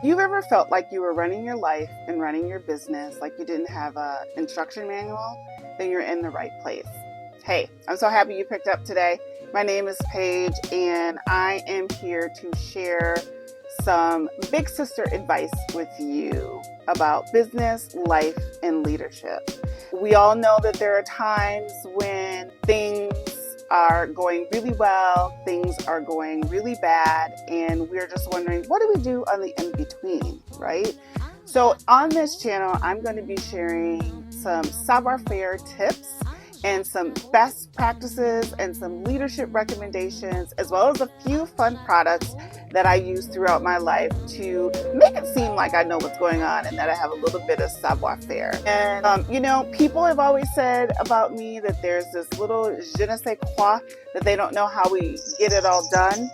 You've ever felt like you were running your life and running your business like you didn't have an instruction manual? Then you're in the right place. Hey, I'm so happy you picked up today. My name is Paige, and I am here to share some big sister advice with you about business, life, and leadership. We all know that there are times when things are going really well, things are going really bad, and we're just wondering, what do we do on the in-between, right? So on this channel, I'm going to be sharing some savoir-faire tips and some best practices and some leadership recommendations, as well as a few fun products that I use throughout my life to make it seem like I know what's going on and that I have a little bit of savoir-faire. And, people have always said about me that there's this little je ne sais quoi, that they don't know how we get it all done.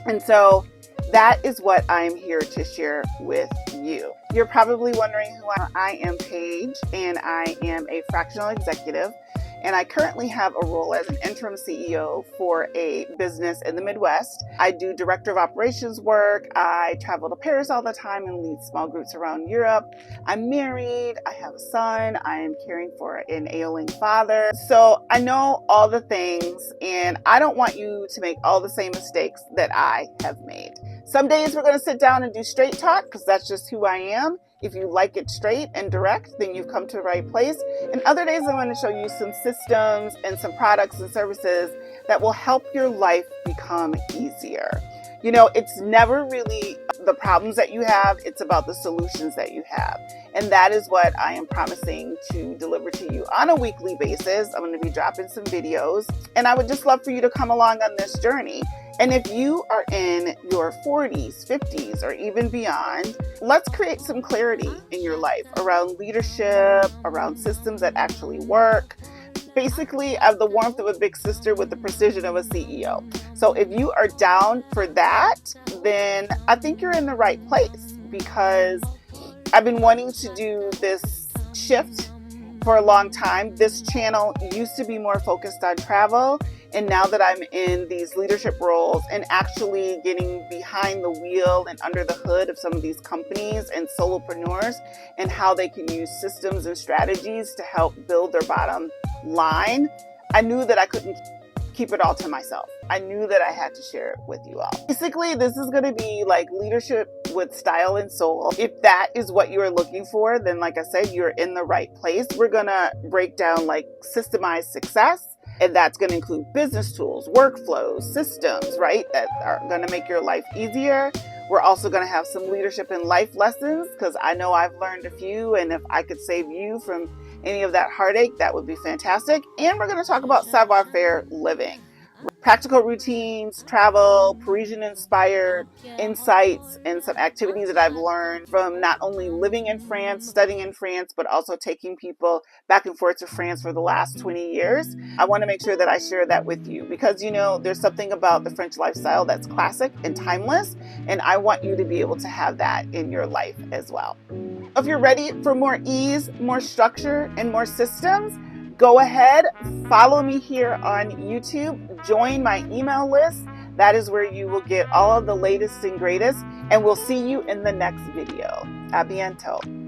And so that is what I'm here to share with you. You're probably wondering who I am. Paige, and I am a fractional executive, and I currently have a role as an interim CEO for a business in the Midwest. I do director of operations work. I travel to Paris all the time and lead small groups around Europe. I'm married. I have a son. I am caring for an ailing father. So I know all the things, and I don't want you to make all the same mistakes that I have made. Some days we're going to sit down and do straight talk because that's just who I am. If you like it straight and direct, then you've come to the right place. And other days I'm going to show you some systems and some products and services that will help your life become easier. You know, it's never really the problems that you have, it's about the solutions that you have. And that is what I am promising to deliver to you on a weekly basis. I'm going to be dropping some videos, and I would just love for you to come along on this journey. And if you are in your 40s, 50s, or even beyond, let's create some clarity in your life around leadership, around systems that actually work. Basically, I have the warmth of a big sister with the precision of a CEO. So if you are down for that, then I think you're in the right place, because I've been wanting to do this shift for a long time. This channel used to be more focused on travel, and now that I'm in these leadership roles and actually getting behind the wheel and under the hood of some of these companies and solopreneurs and how they can use systems and strategies to help build their bottom line, I knew that I couldn't keep it all to myself. I knew that I had to share it with you all. Basically, this is going to be like leadership with style and soul. If that is what you are looking for, then like I said, you're in the right place. We're going to break down like systemized success. And that's going to include business tools, workflows, systems, right? That are going to make your life easier. We're also going to have some leadership and life lessons, because I know I've learned a few. And if I could save you from any of that heartache, that would be fantastic. And we're going to talk about savoir-faire living. Practical routines, travel, Parisian inspired insights, and some activities that I've learned from not only living in France, studying in France, but also taking people back and forth to France for the last 20 years. I want to make sure that I share that with you because, there's something about the French lifestyle that's classic and timeless, and I want you to be able to have that in your life as well. If you're ready for more ease, more structure, and more systems, go ahead, follow me here on YouTube, join my email list. That is where you will get all of the latest and greatest, and we'll see you in the next video. A bientôt.